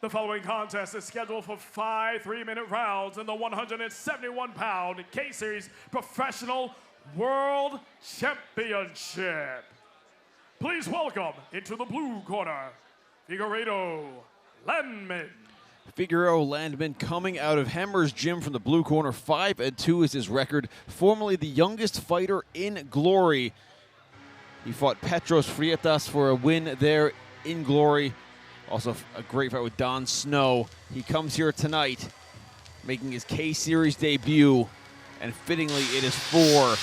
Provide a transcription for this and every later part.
The following contest is scheduled for 5 3-minute rounds in the 171-pound K-Series Professional World Championship. Please welcome into the blue corner, Figuereido Landman. Figuereido Landman coming out of Hemmer's Gym from the blue corner. 5-2 is his record. Formerly the youngest fighter in Glory. He fought Petros Freitas for a win there in Glory. Also a great fight with Don Snow. He comes here tonight making his K-Series debut. And fittingly, it is for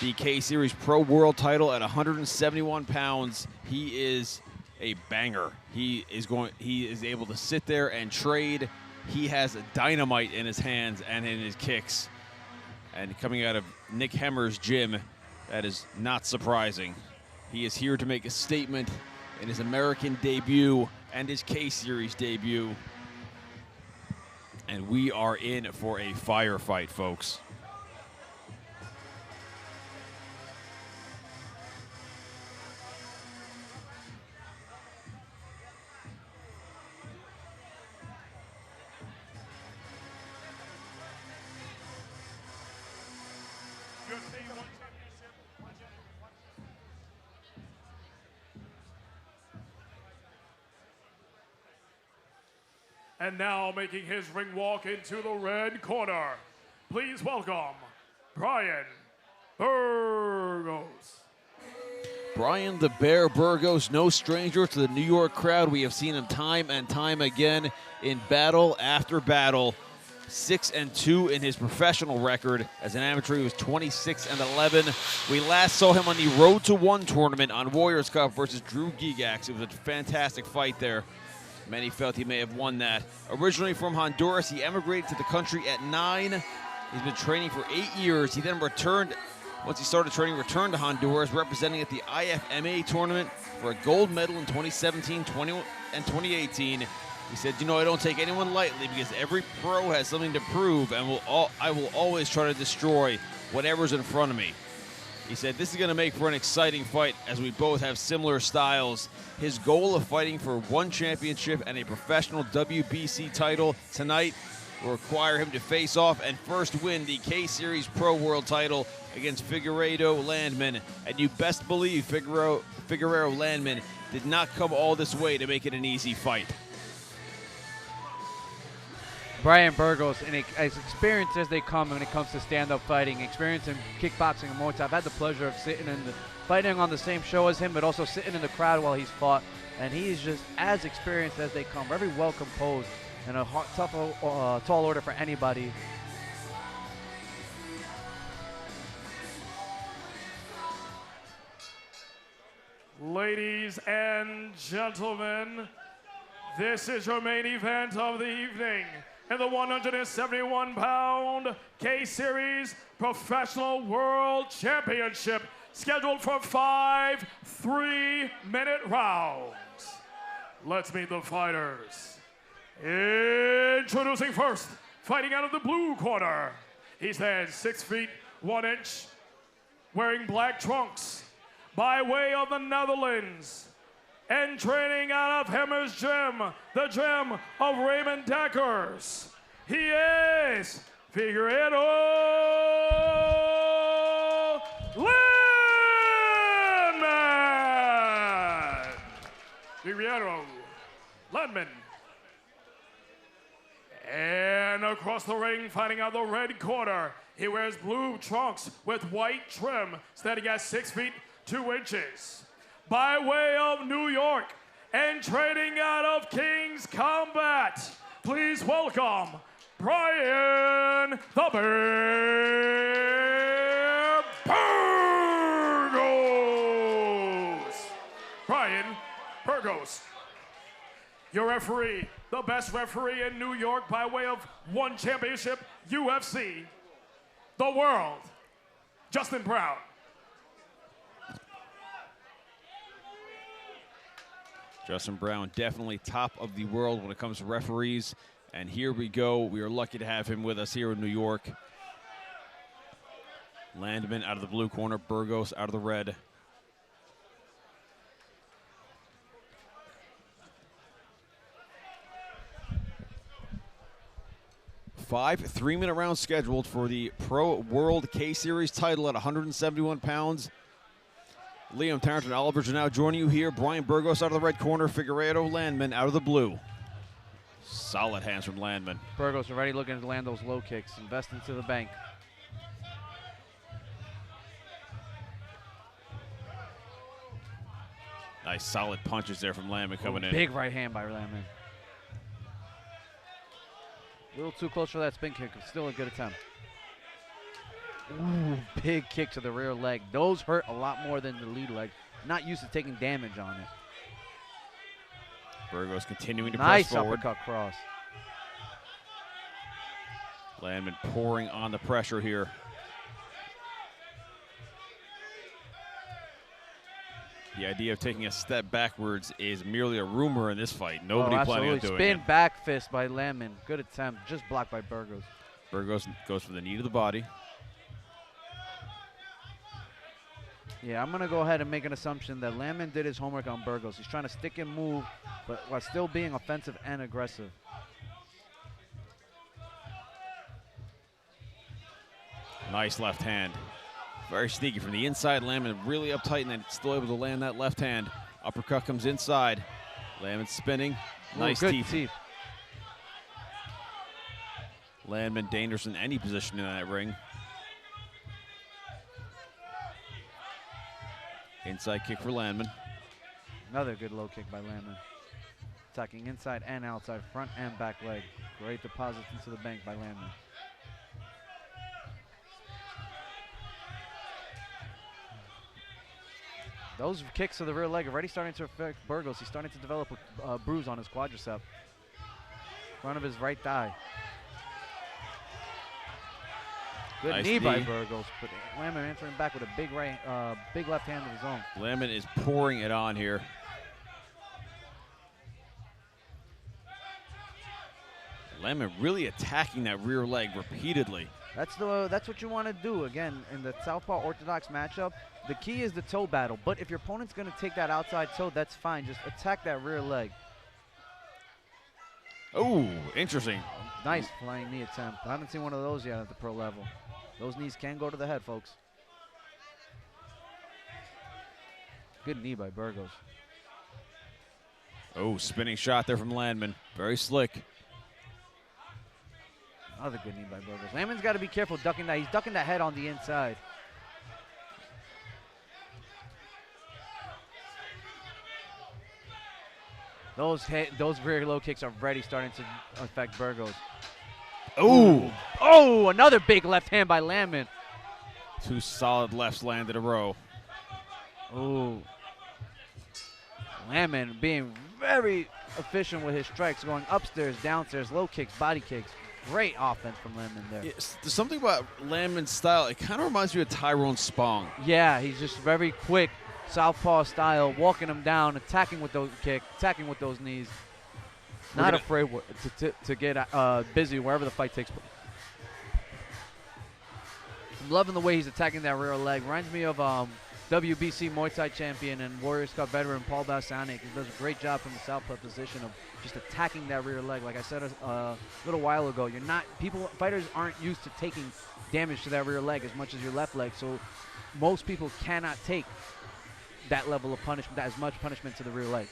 the K-Series Pro World title at 171 pounds. He is a banger. He is able to sit there and trade. He has a dynamite in his hands and in his kicks. And coming out of Nick Hemmer's gym, that is not surprising. He is here to make a statement in his American debut and his K-Series debut. And we are in for a firefight, folks. And now making his ring walk into the red corner, please welcome Bryan Burgos. Bryan the Bear Burgos, no stranger to the New York crowd. We have seen him time and time again in battle after battle. 6-2 in his professional record. As an amateur, he was 26-11. We last saw him on the Road to One tournament on Warriors Cup versus Drew Gigax. It was a fantastic fight there. Many felt he may have won that. Originally from Honduras, he emigrated to the country at 9. He's been training for 8 years. He then returned, once he started training, returned to Honduras, representing at the IFMA tournament for a gold medal in 2017, 20, and 2018. He said, you know, I don't take anyone lightly because every pro has something to prove, and I will always try to destroy whatever's in front of me. He said, this is going to make for an exciting fight as we both have similar styles. His goal of fighting for one championship and a professional WBC title tonight will require him to face off and first win the K-Series Pro World title against Figuereido Landman. And you best believe Figuereido Landman did not come all this way to make it an easy fight. Bryan Burgos, and as experienced as they come when it comes to stand-up fighting, experience in kickboxing and Muay Thai. I've had the pleasure of fighting on the same show as him, but also sitting in the crowd while he's fought. And he's just as experienced as they come. Very well composed and a tough, tall order for anybody. Ladies and gentlemen, this is your main event of the evening. In the 171-pound K-Series Professional World Championship, scheduled for 5 3-minute rounds. Let's meet the fighters. Introducing first, fighting out of the blue corner. He stands 6 feet 1 inch, wearing black trunks, by way of the Netherlands. And training out of Hemmer's Gym, the gym of Raymond Deckers. He is Figuereido Landman. Figuereido Landman. And across the ring, fighting out the red corner, he wears blue trunks with white trim, standing at 6 feet 2 inches. By way of New York and training out of King's Combat, please welcome Bryan the Bear Burgos. Bryan Burgos, your referee, the best referee in New York by way of one championship, UFC, the world, Justin Brown. Justin Brown, definitely top of the world when it comes to referees. And here we go. We are lucky to have him with us here in New York. Landman out of the blue corner, Burgos out of the red. 5 3-minute rounds scheduled for the Pro World K-Series title at 171 pounds. Liam Tarrant and Oliver are now joining you here. Bryan Burgos out of the red corner. Figuereido Landman out of the blue. Solid hands from Landman. Burgos already looking to land those low kicks. Invest into the bank. Nice solid punches there from Landman coming in. Big right hand by Landman. A little too close for that spin kick. Still a good attempt. Ooh, big kick to the rear leg. Those hurt a lot more than the lead leg. Not used to taking damage on it. Burgos continuing to nice press forward. Nice uppercut cross. Landman pouring on the pressure here. The idea of taking a step backwards is merely a rumor in this fight. Nobody planning on doing it. Spin back fist by Landman. Good attempt. Just blocked by Burgos. Burgos goes for the knee to the body. Yeah, I'm going to go ahead and make an assumption that Landman did his homework on Burgos. He's trying to stick and move, but while still being offensive and aggressive. Nice left hand. Very sneaky from the inside. Landman really uptight and then still able to land that left hand. Uppercut comes inside. Landman spinning. Nice teeth. Landman dangerous in any position in that ring. Inside kick for Landman. Another good low kick by Landman. Attacking inside and outside, front and back leg. Great deposits into the bank by Landman. Those kicks to the rear leg are already starting to affect Burgos. He's starting to develop a bruise on his quadricep. Front of his right thigh. Good nice knee by Burgos, but Landman answering back with a big left hand of his own. Landman is pouring it on here. Landman really attacking that rear leg repeatedly. That's what you want to do. Again, in the southpaw orthodox matchup, the key is the toe battle. But if your opponent's going to take that outside toe, that's fine. Just attack that rear leg. Oh, interesting. Nice flying knee attempt. I haven't seen one of those yet at the pro level. Those knees can go to the head, folks. Good knee by Burgos. Oh, spinning shot there from Landman. Very slick. Another good knee by Burgos. Landman's got to be careful ducking that. He's ducking that head on the inside. Those rear low kicks are already starting to affect Burgos. Oh! Oh, another big left hand by Landman. 2 solid lefts landed in a row. Oh. Landman being very efficient with his strikes, going upstairs, downstairs, low kicks, body kicks. Great offense from Landman there. There's something about Landman's style. It kind of reminds me of Tyrone Spong. Yeah, he's just very quick, southpaw style, walking him down, attacking with those kicks, attacking with those knees. Not afraid to get busy wherever the fight takes place. I'm loving the way he's attacking that rear leg. Reminds me of WBC Muay Thai champion and Warriors Cup veteran Paul Balsanic. He does a great job from the southpaw position of just attacking that rear leg. Like I said a little while ago, fighters aren't used to taking damage to that rear leg as much as your left leg. So most people cannot take that level of punishment, as much punishment to the rear leg.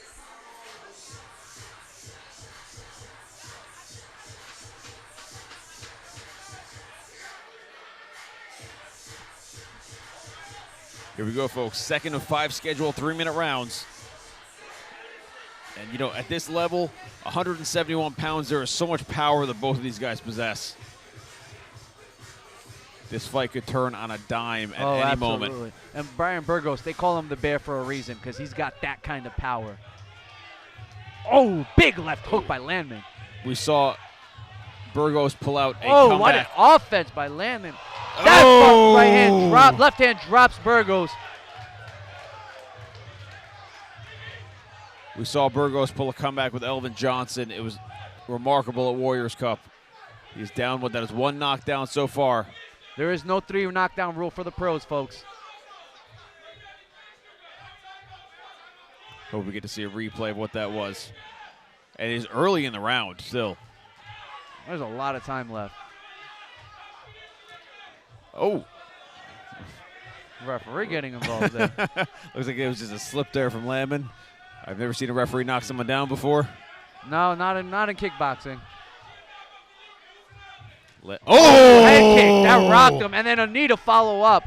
Here we go, folks. 2nd of 5 scheduled 3-minute rounds. And, at this level, 171 pounds, there is so much power that both of these guys possess. This fight could turn on a dime at any moment. And Bryan Burgos, they call him the Bear for a reason because he's got that kind of power. Oh, big left hook by Landman. We saw Burgos pull out a comeback. What an offense by Landman. That right hand drop, left hand drops Burgos. We saw Burgos pull a comeback with Elvin Johnson. It was remarkable at Warriors Cup. He's down that is 1 knockdown so far. There is no 3 knockdown rule for the pros, folks. Hope we get to see a replay of what that was. And it's early in the round still. There's a lot of time left. Oh. Referee getting involved there. Looks like it was just a slip there from Landman. I've never seen a referee knock someone down before. No, not in kickboxing. Oh! Head kick, that rocked him, and then a knee to follow up.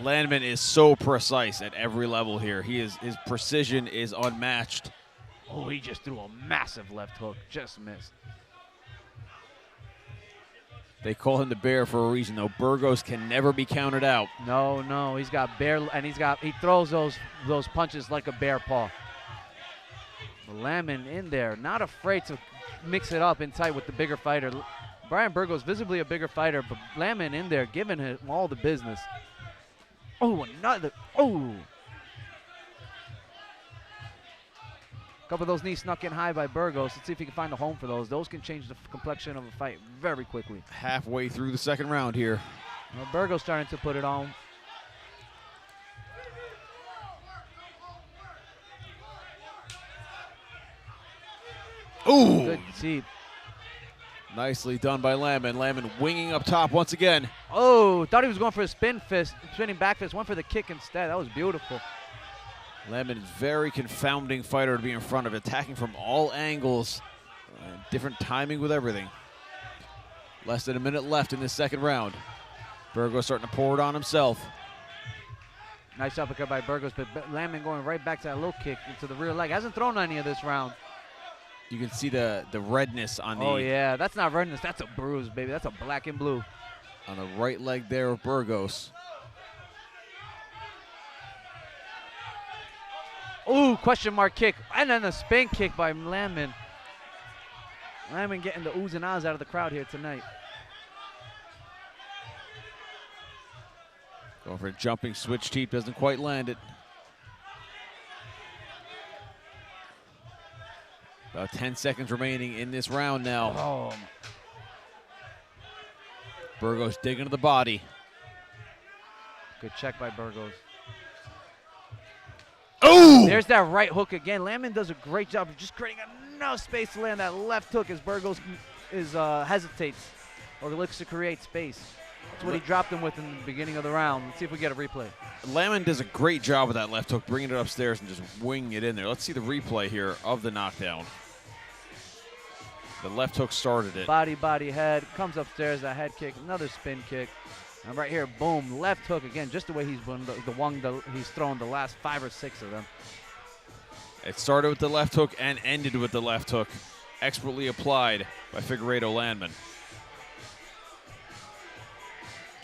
Landman is so precise at every level here. His precision is unmatched. Oh, he just threw a massive left hook, just missed. They call him the Bear for a reason, though. Burgos can never be counted out. No, he's got bear, and he throws those punches like a bear paw. Landman in there, not afraid to mix it up in tight with the bigger fighter. Bryan Burgos, visibly a bigger fighter, but Landman in there, giving him all the business. Oh, another, oh. A couple of those knees snuck in high by Burgos. Let's see if he can find a home for those. Those can change the complexion of a fight very quickly. Halfway through the second round here. Well, Burgos starting to put it on. Ooh! Good deep. Nicely done by Landman. Landman winging up top once again. Oh, thought he was going for a spinning back fist. Went for the kick instead. That was beautiful. Landman is a very confounding fighter to be in front of, attacking from all angles. Different timing with everything. Less than a minute left in this second round. Burgos starting to pour it on himself. Nice uppercut by Burgos, but Landman going right back to that low kick into the rear leg. Hasn't thrown any of this round. You can see the redness on the... Oh, yeah. That's not redness. That's a bruise, baby. That's a black and blue. On the right leg there of Burgos. Ooh, question mark kick. And then a spin kick by Landman. Landman getting the oohs and ahs out of the crowd here tonight. Going for a jumping switch teep. Doesn't quite land it. About 10 seconds remaining in this round now. Oh. Burgos digging to the body. Good check by Burgos. Oh! There's that right hook again. Landman does a great job of just creating enough space to land that left hook as Burgos hesitates or looks to create space. That's what he dropped him with in the beginning of the round. Let's see if we get a replay. Landman does a great job with that left hook, bringing it upstairs and just winging it in there. Let's see the replay here of the knockdown. The left hook started it. Body, head, comes upstairs, that head kick, another spin kick. And right here, boom, left hook again, just the way he's he's thrown the last 5 or 6 of them. It started with the left hook and ended with the left hook. Expertly applied by Figuereido Landman.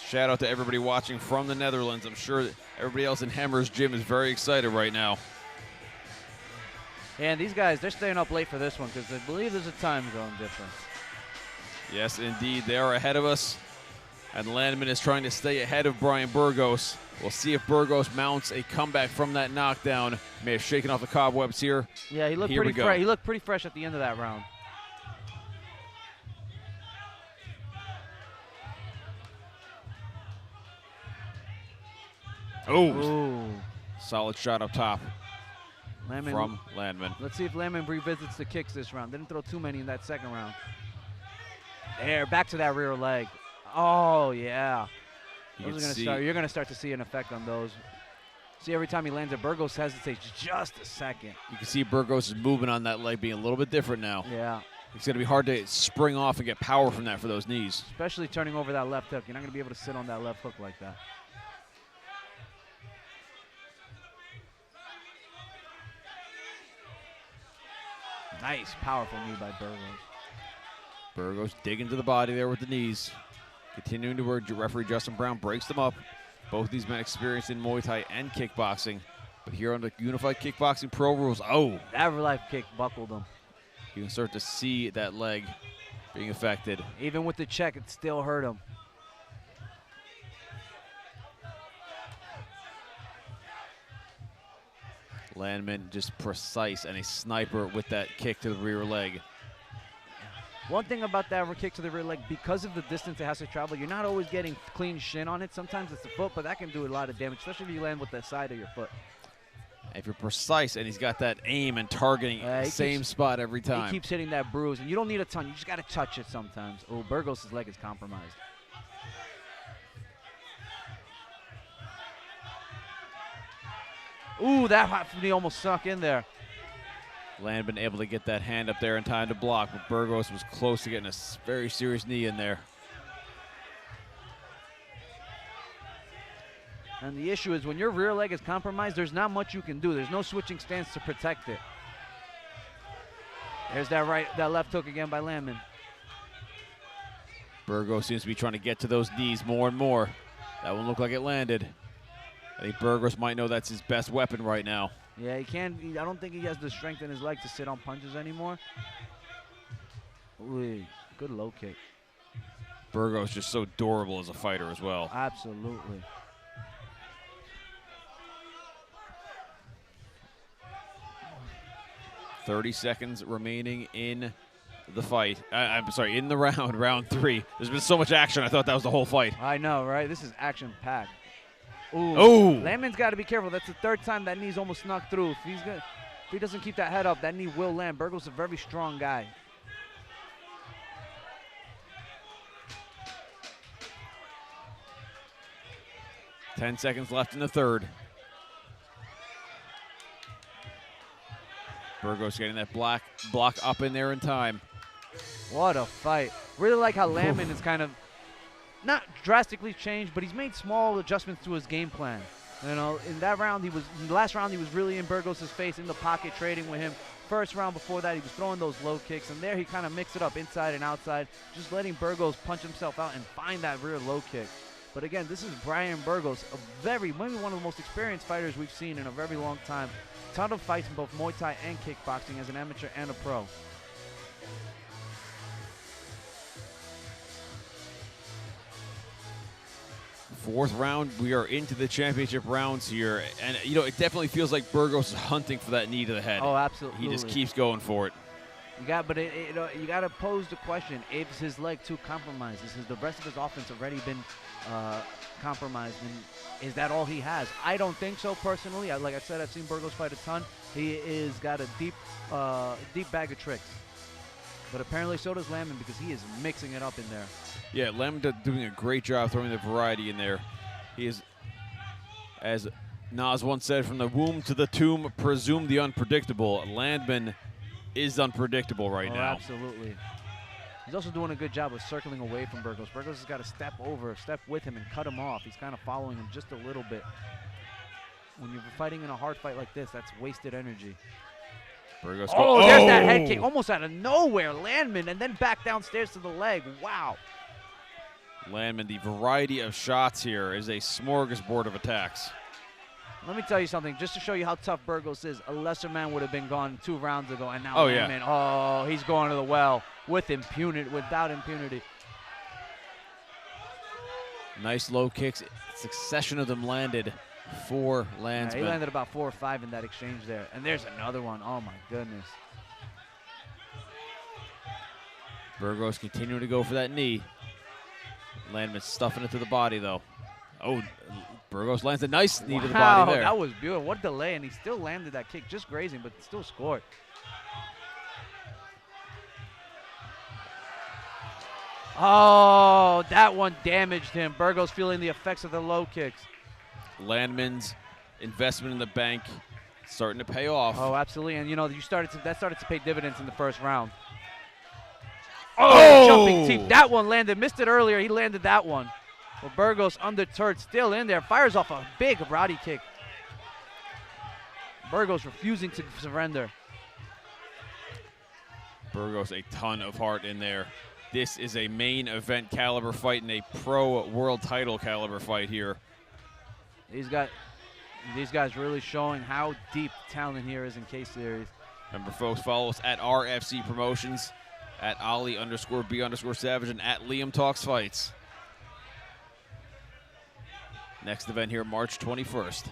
Shout out to everybody watching from the Netherlands. I'm sure that everybody else in Hammer's gym is very excited right now. And these guys, they're staying up late for this one because they believe there's a time zone difference. Yes, indeed. They are ahead of us. And Landman is trying to stay ahead of Bryan Burgos. We'll see if Burgos mounts a comeback from that knockdown. May have shaken off the cobwebs here. Yeah, he looked pretty fresh. He looked pretty fresh at the end of that round. Oh, solid shot up top. Landman, from Landman. Let's see if Landman revisits the kicks this round. Didn't throw too many in that second round. There, back to that rear leg. Oh, yeah. You're going to start to see an effect on those. See, every time he lands it, Burgos hesitates just a second. You can see Burgos' movement on that leg being a little bit different now. Yeah. It's going to be hard to spring off and get power from that for those knees. Especially turning over that left hook. You're not going to be able to sit on that left hook like that. Nice, powerful knee by Burgos. Burgos digging to the body there with the knees. Continuing to work, referee Justin Brown breaks them up. Both of these men experienced in Muay Thai and kickboxing. But here on the Unified Kickboxing Pro Rules, oh! That life kick buckled him. You can start to see that leg being affected. Even with the check, it still hurt him. Landman just precise and a sniper with that kick to the rear leg. One thing about that kick to the rear leg, because of the distance it has to travel, you're not always getting clean shin on it. Sometimes it's the foot, but that can do a lot of damage, especially if you land with the side of your foot. If you're precise and he's got that aim and targeting the same spot every time. He keeps hitting that bruise, and you don't need a ton. You just got to touch it sometimes. Oh, Burgos' leg is compromised. Ooh, that hot knee almost sunk in there. Landman able to get that hand up there in time to block, but Burgos was close to getting a very serious knee in there. And the issue is when your rear leg is compromised, there's not much you can do. There's no switching stance to protect it. There's that left hook again by Landman. Burgos seems to be trying to get to those knees more and more. That one looked like it landed. I think Burgos might know that's his best weapon right now. Yeah, I don't think he has the strength in his leg to sit on punches anymore. Ooh, good low kick. Burgos just so durable as a fighter as well. Absolutely. .30 seconds remaining in the fight. I'm sorry, in the round 3. There's been so much action, I thought that was the whole fight. I know, right? This is action-packed. Ooh. Oh! Landman's got to be careful. That's the 3rd time that knee's almost snuck through. If he doesn't keep that head up, that knee will land. Burgos is a very strong guy. Ten seconds left in the 3rd. Burgos getting that block up in there in time. What a fight. Really like how Landman is kind of not drastically changed, but he's made small adjustments to his game plan. You know, in that round, in the last round, he was really in Burgos' face, in the pocket, trading with him. First round before that, he was throwing those low kicks, and there he kind of mixed it up inside and outside, just letting Burgos punch himself out and find that rear low kick. But again, this is Bryan Burgos, maybe one of the most experienced fighters we've seen in a very long time. Ton of fights in both Muay Thai and kickboxing as an amateur and a pro. Fourth round, we are into the championship rounds here. And, you know, it definitely feels like Burgos is hunting for that knee to the head. Oh, absolutely. He just keeps going for it. You got to pose the question, is his leg too compromised? Is the rest of his offense already been compromised? And is that all he has? I don't think so, personally. Like I said, I've seen Burgos fight a ton. He is got a deep bag of tricks. But apparently so does Landman because he is mixing it up in there. Yeah, Landman doing a great job throwing the variety in there. He is, as Nas once said, from the womb to the tomb, presume the unpredictable. Landman is unpredictable right now. Absolutely. He's also doing a good job of circling away from Burgos. Burgos has got to step with him and cut him off. He's kind of following him just a little bit. When you're fighting in a hard fight like this, that's wasted energy. Burgos there's that head kick almost out of nowhere. Landman, and then back downstairs to the leg. Wow. Landman, the variety of shots here is a smorgasbord of attacks. Let me tell you something, just to show you how tough Burgos is. A lesser man would have been gone 2 rounds ago, and now Landman, he's going to the well with impunity, without impunity. Nice low kicks. Succession of them landed for Landman. He landed about 4 or 5 in that exchange there. And there's another one. Oh, my goodness. Burgos continuing to go for that knee. Landman stuffing it to the body, though. Oh, Burgos lands a nice knee to the body there. That was beautiful. What delay, and he still landed that kick, just grazing, but still scored. Oh, that one damaged him. Burgos feeling the effects of the low kicks. Landman's investment in the bank starting to pay off. Oh, absolutely. And, you know, that started to pay dividends in the first round. Oh! Jumping teep. That one landed. Missed it earlier. He landed that one. But Burgos, undeterred, still in there. Fires off a big karate kick. Burgos refusing to surrender. Burgos, a ton of heart in there. This is a main event caliber fight and a pro world title caliber fight here. These guys really showing how deep talent here is in K-Series. Remember, folks, follow us at RFC Promotions, at Ali_B_Savage, and at Liam Talks Fights. Next event here, March 21st.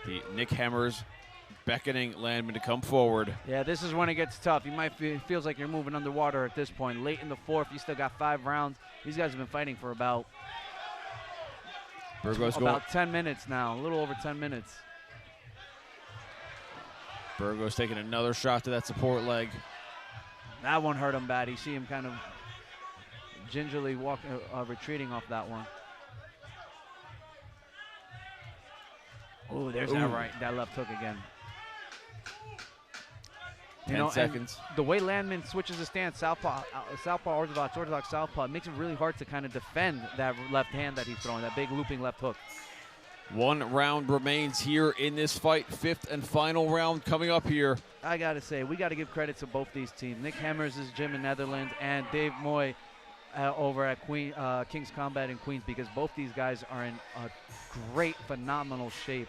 The Nick Hemmers beckoning Landman to come forward. Yeah, this is when it gets tough. It feels like you're moving underwater at this point. Late in the 4th, you still got 5 rounds. These guys have been fighting for about 10 minutes now, a little over 10 minutes. Burgos taking another shot to that support leg. That one hurt him bad. You see him kind of gingerly retreating off that one. Oh, there's that left hook again. 10 seconds. The way Landman switches his stance, southpaw, orthodox, southpaw, it makes it really hard to kind of defend that left hand that he's throwing, that big looping left hook. 1 round remains here in this fight. 5th and final round coming up here. I got to say, we got to give credit to both these teams. Nick Hemmers' gym in Netherlands and Dave Moy over at King's Combat in Queens, because both these guys are in a great, phenomenal shape.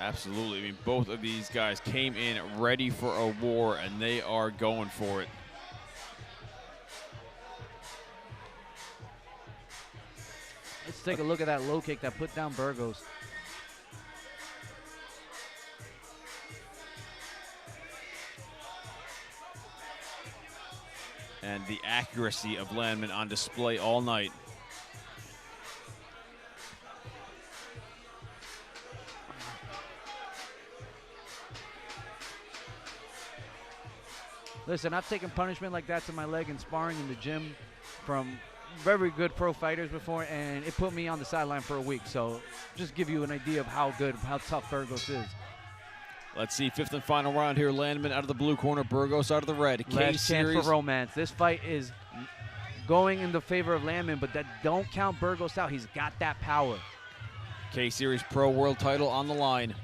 Absolutely. I mean, both of these guys came in ready for a war, and they are going for it. Let's take a look at that low kick that put down Burgos. And the accuracy of Landman on display all night. Listen, I've taken punishment like that to my leg in sparring in the gym from very good pro fighters before, and it put me on the sideline for a week. So just give you an idea of how tough Burgos is. Let's see, 5th and final round here. Landman out of the blue corner, Burgos out of the red. Last chance for romance. This fight is going in the favor of Landman, but don't count Burgos out. He's got that power. K-Series Pro World title on the line.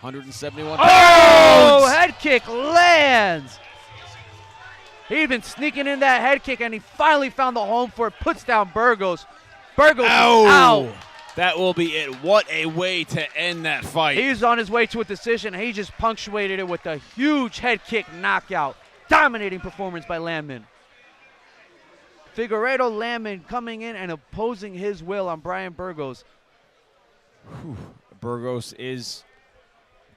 171 pounds. Oh, head kick lands. He'd been sneaking in that head kick, and he finally found the home for it. Puts down Burgos. Burgos is out. That will be it. What a way to end that fight. He's on his way to a decision. He just punctuated it with a huge head kick knockout. Dominating performance by Landman. Figuereido Landman coming in and opposing his will on Bryan Burgos. Burgos is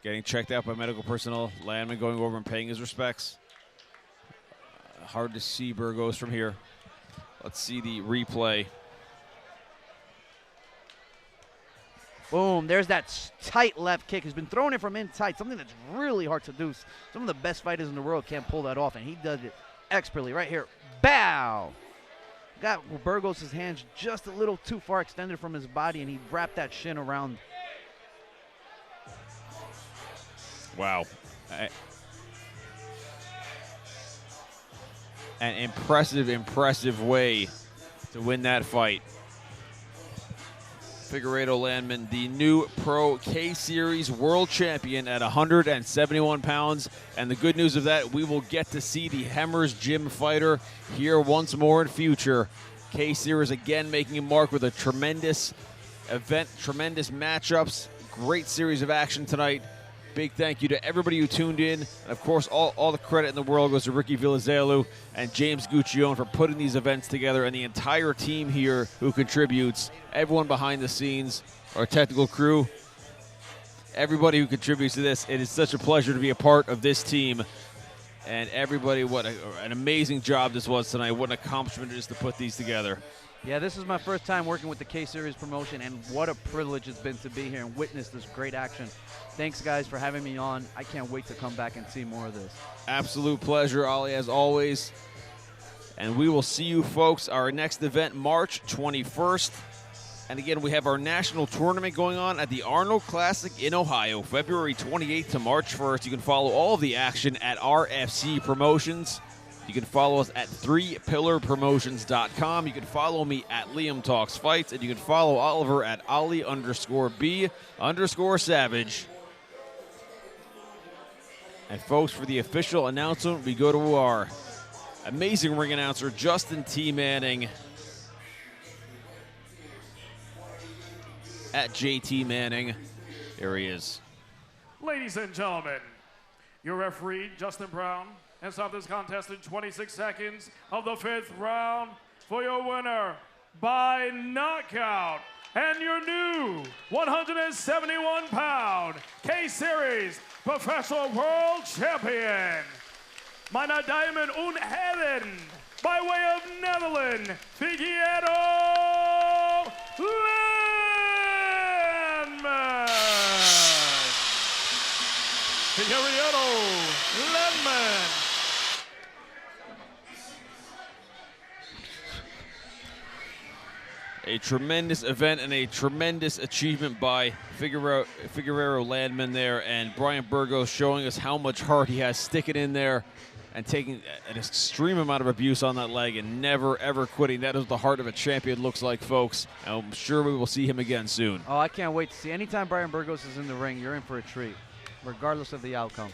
getting checked out by medical personnel. Landman going over and paying his respects. Hard to see Burgos from here. Let's see the replay. Boom, there's that tight left kick. He's been throwing it from inside, something that's really hard to do. Some of the best fighters in the world can't pull that off, and he does it expertly right here. Bow! Got Burgos' hands just a little too far extended from his body, and he wrapped that shin around. Wow. An impressive way to win that fight. Figuereido Landman, the new Pro K-Series World Champion at 171 pounds. And the good news of that, we will get to see the Hemmers Gym fighter here once more in future. K-Series again making a mark with a tremendous event, tremendous matchups, great series of action tonight. Big thank you to everybody who tuned in. And of course, all the credit in the world goes to Ricky Villazelu and James Guccione for putting these events together, and the entire team here who contributes, everyone behind the scenes, our technical crew, everybody who contributes to this. It is such a pleasure to be a part of this team. And everybody, what an amazing job this was tonight. What an accomplishment it is to put these together. Yeah, this is my first time working with the K-Series promotion, and what a privilege it's been to be here and witness this great action. Thanks, guys, for having me on. I can't wait to come back and see more of this. Absolute pleasure, Ali, as always. And we will see you, folks, our next event, March 21st. And again, we have our national tournament going on at the Arnold Classic in Ohio, February 28th to March 1st. You can follow all of the action at RFC Promotions. You can follow us at 3pillarpromotions.com. You can follow me at Liam Talks Fights, and you can follow Oliver at Ali_B_Savage. And folks, for the official announcement, we go to our amazing ring announcer, Justin T. Manning, at JT Manning. There he is. Ladies and gentlemen, your referee, Justin Brown, and stop this contest in 26 seconds of the 5th round for your winner by knockout and your new 171-pound K-Series Professional World Champion, meine Damen und Herren, by way of Netherlands, Figuereido Landman. Figuereido Landman. A tremendous event and a tremendous achievement by Figuereido Landman there, and Bryan Burgos showing us how much heart he has sticking in there and taking an extreme amount of abuse on that leg and never, ever quitting. That is the heart of a champion, looks like, folks. And I'm sure we will see him again soon. Oh, I can't wait to see. Anytime Bryan Burgos is in the ring, you're in for a treat, regardless of the outcome.